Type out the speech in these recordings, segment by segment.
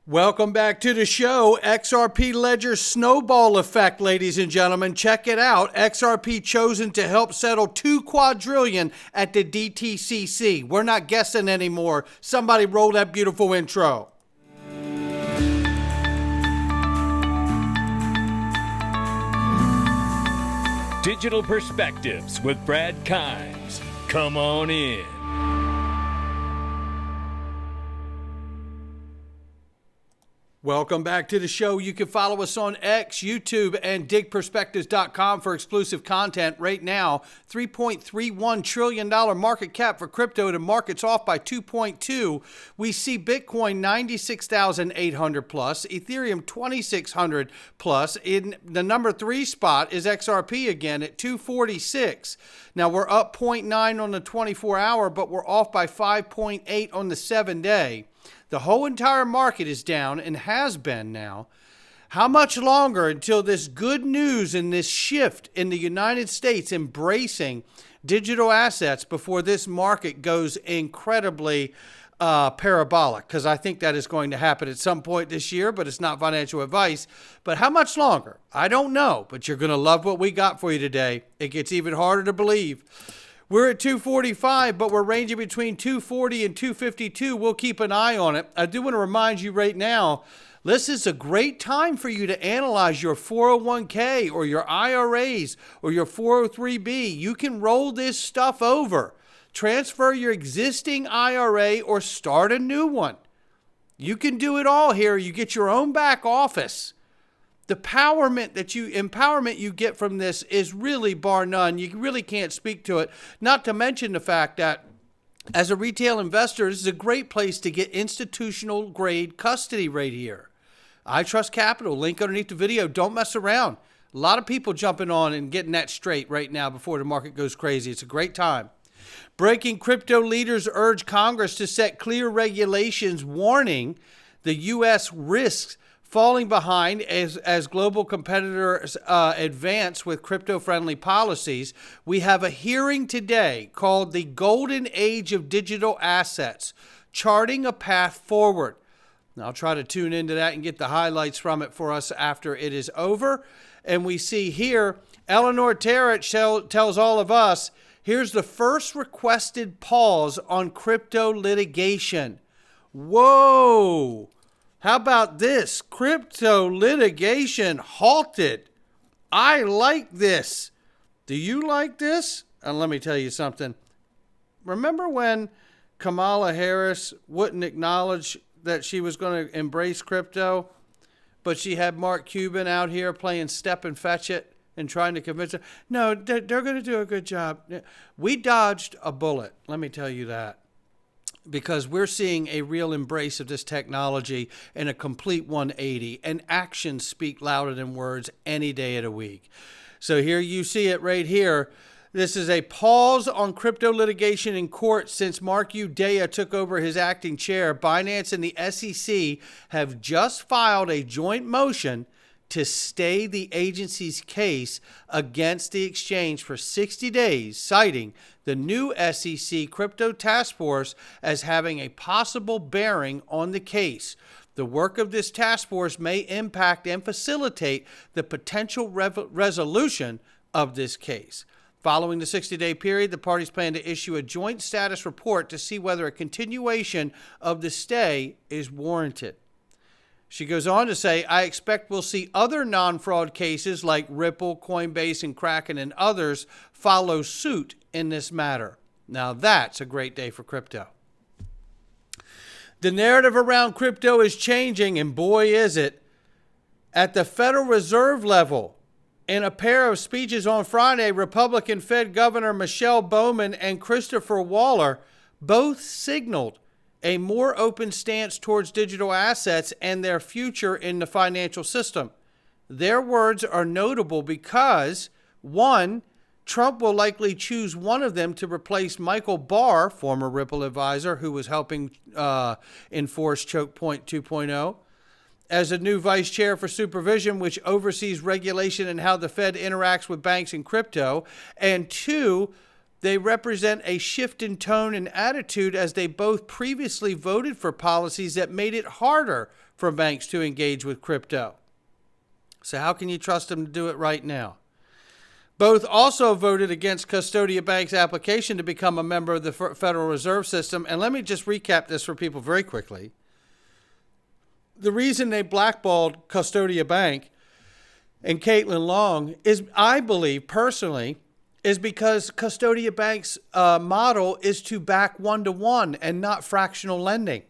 Welcome back to the show. XRP Ledger Snowball effect, ladies and gentlemen. Check it out. XRP chosen to help settle 2 quadrillion at the DTCC. We're not guessing anymore. Somebody roll that beautiful intro. Digital Perspectives with Brad Kimes. Come on in. Welcome back to the show. You can follow us on X, YouTube, and digperspectives.com for exclusive content. Right now, $3.31 trillion market cap for crypto. The market's off by 2.2. We see Bitcoin 96,800 plus, Ethereum 2,600 plus. In the number 3 spot is XRP again at 246. Now we're up 0.9 on the 24-hour, but we're off by 5.8 on the 7-day. The whole entire market is down and has been now. How much longer until this good news and this shift in the United States embracing digital assets before this market goes incredibly parabolic? Because I think that is going to happen at some point this year, but it's not financial advice. But how much longer? I don't know, but you're going to love what we got for you today. It gets even harder to believe. We're at 245, but we're ranging between 240 and 252. We'll keep an eye on it. I do want to remind you right now, this is a great time for you to analyze your 401k or your IRAs or your 403b. You can roll this stuff over, transfer your existing IRA or start a new one. You can do it all here. You get your own back office. The empowerment you get from this is really bar none. You really can't speak to it. Not to mention the fact that as a retail investor, this is a great place to get institutional grade custody right here. I Trust Capital, link underneath the video. Don't mess around. A lot of people jumping on and getting that straight right now before the market goes crazy. It's a great time. Breaking crypto leaders urge Congress to set clear regulations warning the U.S. risks falling behind as global competitors advance with crypto-friendly policies. We have a hearing today called the Golden Age of Digital Assets, Charting a Path Forward. Now, I'll try to tune into that and get the highlights from it for us after it is over. And we see here, Eleanor Terrich tells all of us, here's the first requested pause on crypto litigation. Whoa! How about this? Crypto litigation halted. I like this. Do you like this? And let me tell you something. Remember when Kamala Harris wouldn't acknowledge that she was going to embrace crypto, but she had Mark Cuban out here playing Step and Fetch It and trying to convince her? No, they're going to do a good job. We dodged a bullet, let me tell you that. Because we're seeing a real embrace of this technology and a complete 180. And actions speak louder than words any day of the week. So here you see it right here. This is a pause on crypto litigation in court since Mark Udea took over his acting chair. Binance and the SEC have just filed a joint motion to stay the agency's case against the exchange for 60 days, citing the new SEC Crypto Task Force as having a possible bearing on the case. The work of this task force may impact and facilitate the potential resolution of this case. Following the 60-day period, the parties plan to issue a joint status report to see whether a continuation of the stay is warranted. She goes on to say, I expect we'll see other non-fraud cases like Ripple, Coinbase, and Kraken and others follow suit in this matter. Now that's a great day for crypto. The narrative around crypto is changing, and boy is it. At the Federal Reserve level, in a pair of speeches on Friday, Republican Fed Governor Michelle Bowman and Christopher Waller both signaled a more open stance towards digital assets and their future in the financial system. Their words are notable because, one, Trump will likely choose one of them to replace Michael Barr, former Ripple advisor who was helping enforce Choke Point 2.0, as a new vice chair for supervision, which oversees regulation and how the Fed interacts with banks and crypto. And two, they represent a shift in tone and attitude, as they both previously voted for policies that made it harder for banks to engage with crypto. So how can you trust them to do it right now? Both also voted against Custodia Bank's application to become a member of the Federal Reserve System. And let me just recap this for people very quickly. The reason they blackballed Custodia Bank and Caitlin Long is, I believe personally, is because Custodia Bank's model is to back one-to-one and not fractional lending.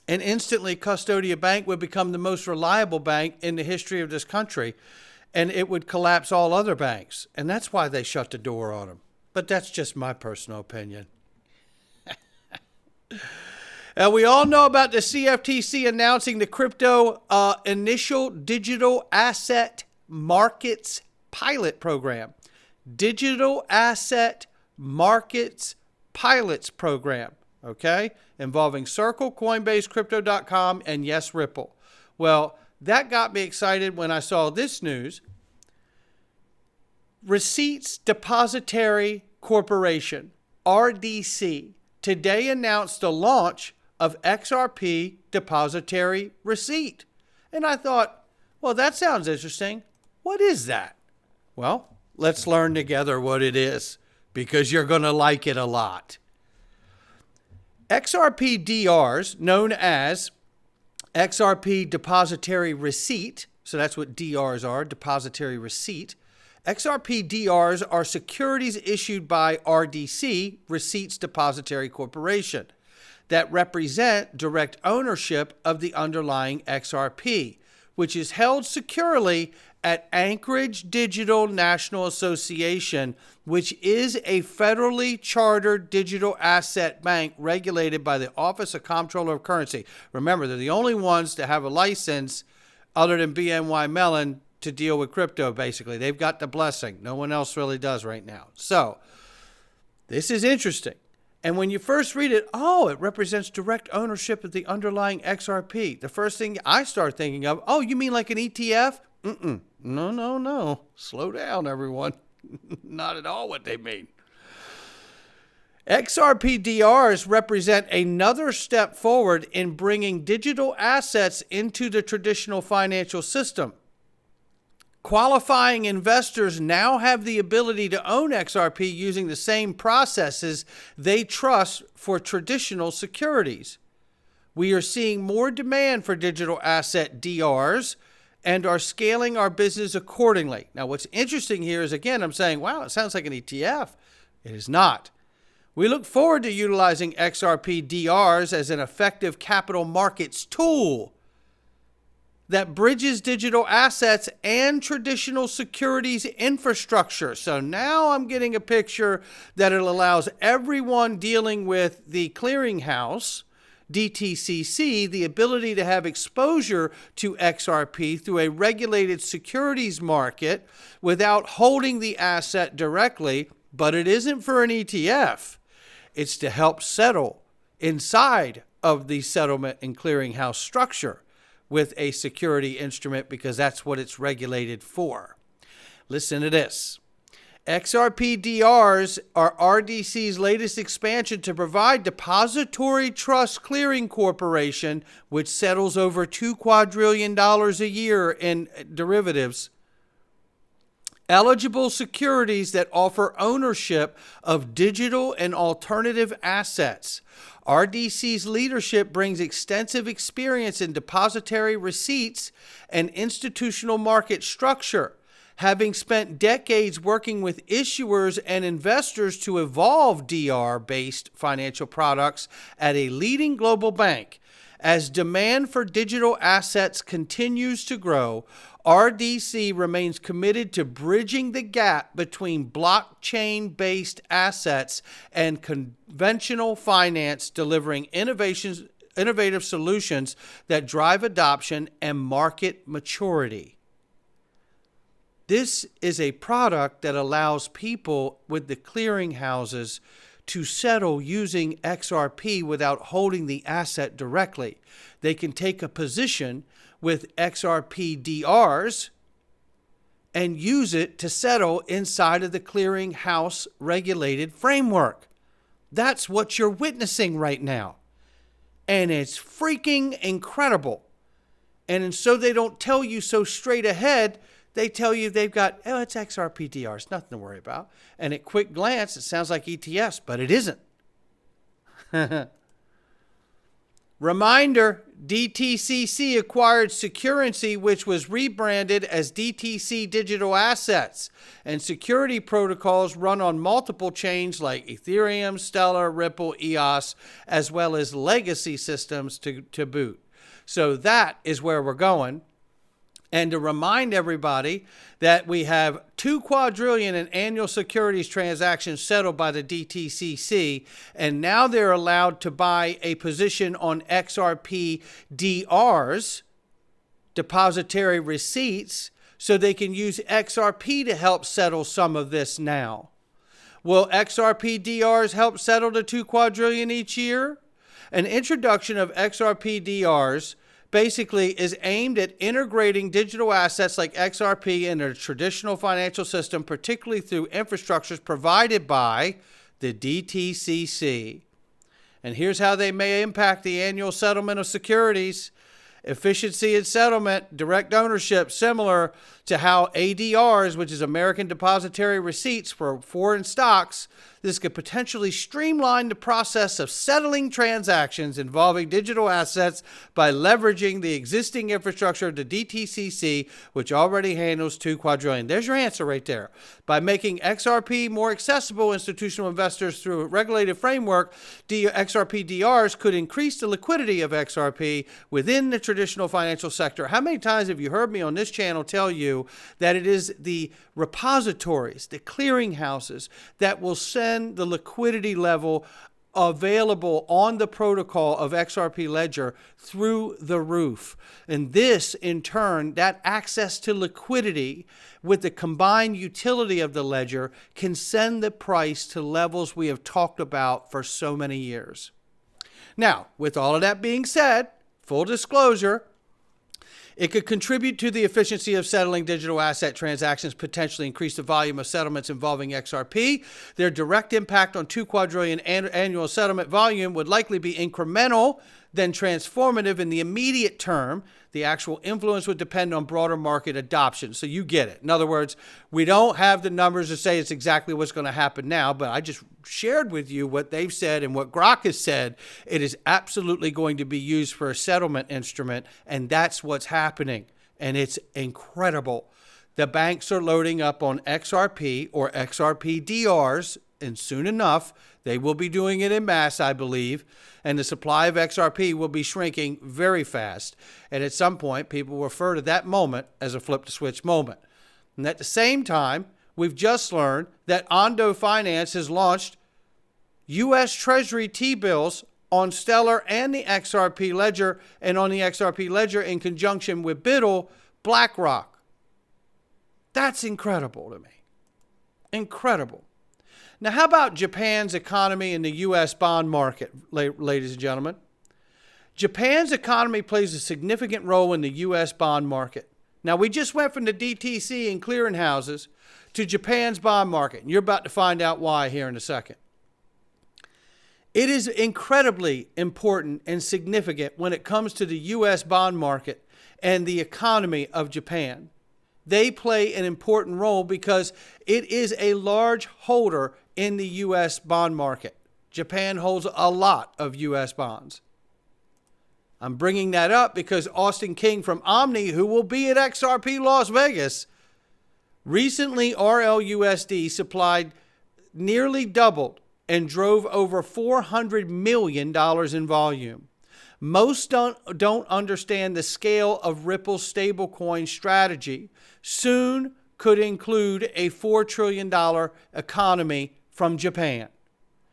And instantly, Custodia Bank would become the most reliable bank in the history of this country, and it would collapse all other banks. And that's why they shut the door on them. But that's just my personal opinion. We all know about the CFTC announcing the crypto initial digital asset markets pilot program. Digital Asset Markets Pilots Program, okay? Involving Circle, Coinbase, Crypto.com, and yes, Ripple. Well, that got me excited when I saw this news. Receipts Depositary Corporation, RDC, today announced the launch of XRP Depositary Receipt. And I thought, well, that sounds interesting. What is that? Well, let's learn together what it is, because you're going to like it a lot. XRP DRs, known as XRP Depositary Receipt, so that's what DRs are, Depositary Receipt. XRP DRs are securities issued by RDC, Receipts Depositary Corporation, that represent direct ownership of the underlying XRP, which is held securely at Anchorage Digital National Association, which is a federally chartered digital asset bank regulated by the Office of Comptroller of Currency. Remember, they're the only ones to have a license other than BNY Mellon to deal with crypto, basically. They've got the blessing. No one else really does right now. So, this is interesting. And when you first read it, oh, it represents direct ownership of the underlying XRP. The first thing I start thinking of, oh, you mean like an ETF? No. Slow down, everyone. Not at all what they mean. XRP DRs represent another step forward in bringing digital assets into the traditional financial system. Qualifying investors now have the ability to own XRP using the same processes they trust for traditional securities. We are seeing more demand for digital asset DRs and are scaling our business accordingly. Now, what's interesting here is, again, I'm saying, wow, it sounds like an ETF. It is not. We look forward to utilizing XRP DRs as an effective capital markets tool that bridges digital assets and traditional securities infrastructure. So now I'm getting a picture that it allows everyone dealing with the clearinghouse, DTCC, the ability to have exposure to XRP through a regulated securities market without holding the asset directly. But it isn't for an ETF. It's to help settle inside of the settlement and clearinghouse structure with a security instrument, because that's what it's regulated for. Listen to this. XRP DRs are RDC's latest expansion to provide Depository Trust Clearing Corporation, which settles over $2 quadrillion a year in derivatives, eligible securities that offer ownership of digital and alternative assets. RDC's leadership brings extensive experience in depositary receipts and institutional market structure, having spent decades working with issuers and investors to evolve DR-based financial products at a leading global bank. As demand for digital assets continues to grow, RDC remains committed to bridging the gap between blockchain-based assets and conventional finance, delivering innovative solutions that drive adoption and market maturity. This is a product that allows people with the clearinghouses to settle using XRP without holding the asset directly. They can take a position with XRP DRs and use it to settle inside of the clearinghouse regulated framework. That's what you're witnessing right now. And it's freaking incredible. And so they don't tell you so straight ahead. They tell you they've got, oh, it's XRPDR. It's nothing to worry about. And at quick glance, it sounds like ETFs, but it isn't. Reminder, DTCC acquired Securrency, which was rebranded as DTC Digital Assets, and security protocols run on multiple chains like Ethereum, Stellar, Ripple, EOS, as well as legacy systems to boot. So that is where we're going. And to remind everybody that we have 2 quadrillion in annual securities transactions settled by the DTCC, and now they're allowed to buy a position on XRPDRs, depositary receipts, so they can use XRP to help settle some of this now. Will XRPDRs help settle the 2 quadrillion each year? An introduction of XRPDRs basically is aimed at integrating digital assets like XRP into a traditional financial system, particularly through infrastructures provided by the DTCC. And here's how they may impact the annual settlement of securities. Efficiency in settlement, direct ownership, similar to how ADRs, which is American Depositary Receipts for foreign stocks, this could potentially streamline the process of settling transactions involving digital assets by leveraging the existing infrastructure of the DTCC, which already handles 2 quadrillion. There's your answer right there. By making XRP more accessible to institutional investors through a regulated framework, XRPDRs could increase the liquidity of XRP within the traditional financial sector. How many times have you heard me on this channel tell you that it is the repositories, the clearinghouses, that will send the liquidity level available on the protocol of XRP Ledger through the roof? And this, in turn, that access to liquidity with the combined utility of the ledger can send the price to levels we have talked about for so many years. Now, with all of that being said, full disclosure, it could contribute to the efficiency of settling digital asset transactions, potentially increase the volume of settlements involving XRP. Their direct impact on 2 quadrillion annual settlement volume would likely be incremental than transformative in the immediate term. The actual influence would depend on broader market adoption. So you get it. In other words, we don't have the numbers to say it's exactly what's going to happen now, but I just shared with you what they've said and what Grok has said. It is absolutely going to be used for a settlement instrument, and that's what's happening. And it's incredible. The banks are loading up on XRP or XRPDRs, and soon enough, they will be doing it en masse, I believe, and the supply of XRP will be shrinking very fast. And at some point, people will refer to that moment as a flip-the-switch moment. And at the same time, we've just learned that Ondo Finance has launched U.S. Treasury T-bills on Stellar and the XRP Ledger, and on the XRP Ledger in conjunction with Biddle, BlackRock. That's incredible to me. Incredible. Now, how about Japan's economy and the U.S. bond market, ladies and gentlemen? Japan's economy plays a significant role in the U.S. bond market. Now, we just went from the DTC and clearinghouses to Japan's bond market, and you're about to find out why here in a second. It is incredibly important and significant when it comes to the U.S. bond market and the economy of Japan. They play an important role because it is a large holder in the U.S. bond market. Japan holds a lot of U.S. bonds. I'm bringing that up because Austin King from Omni, who will be at XRP Las Vegas, recently RLUSD supplied nearly doubled and drove over $400 million in volume. Most don't understand the scale of Ripple's stablecoin strategy. Soon could include a $4 trillion economy from Japan.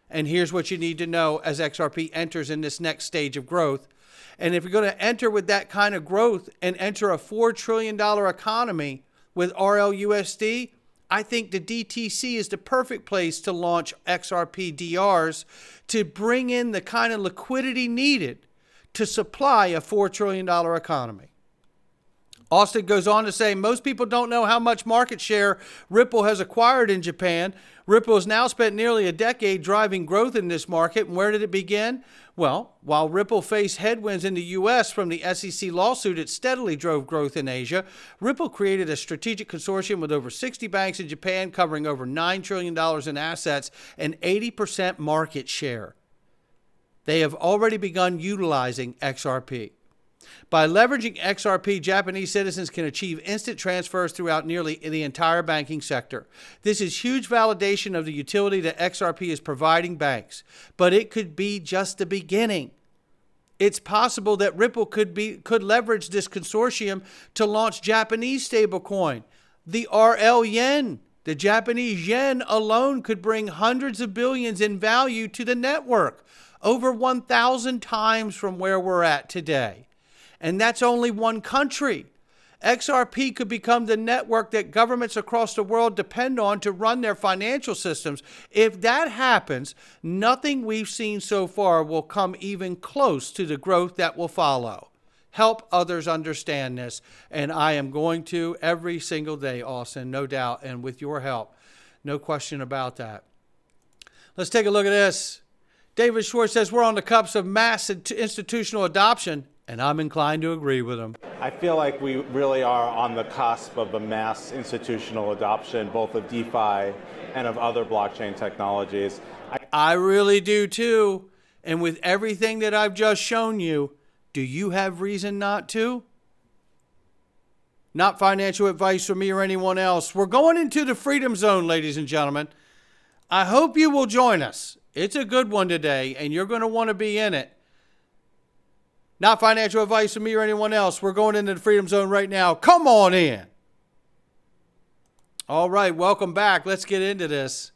And here's what you need to know as XRP enters in this next stage of growth. And if you're going to enter with that kind of growth and enter a $4 trillion economy with RLUSD, I think the DTC is the perfect place to launch XRPDRs to bring in the kind of liquidity needed to supply a $4 trillion economy. Austin goes on to say, most people don't know how much market share Ripple has acquired in Japan. Ripple has now spent nearly a decade driving growth in this market. And where did it begin? Well, while Ripple faced headwinds in the U.S. from the SEC lawsuit, it steadily drove growth in Asia. Ripple created a strategic consortium with over 60 banks in Japan, covering over $9 trillion in assets and 80% market share. They have already begun utilizing XRP. By leveraging XRP, Japanese citizens can achieve instant transfers throughout nearly the entire banking sector. This is huge validation of the utility that XRP is providing banks, but it could be just the beginning. It's possible that Ripple could leverage this consortium to launch Japanese stablecoin, the RLYEN. The Japanese yen alone could bring hundreds of billions in value to the network, over 1,000 times from where we're at today. And that's only one country. XRP could become the network that governments across the world depend on to run their financial systems. If that happens, nothing we've seen so far will come even close to the growth that will follow. Help others understand this, and I am going to every single day, Austin, no doubt, and with your help. No question about that. Let's take a look at this. David Schwartz says we're on the cusp of mass institutional adoption, and I'm inclined to agree with him. I feel like we really are on the cusp of a mass institutional adoption, both of DeFi and of other blockchain technologies. I really do too. And with everything that I've just shown you, do you have reason not to? Not financial advice from me or anyone else. We're going into the freedom zone, ladies and gentlemen. I hope you will join us. It's a good one today, and you're going to want to be in it. Not financial advice from me or anyone else. We're going into the freedom zone right now. Come on in. All right, welcome back. Let's get into this.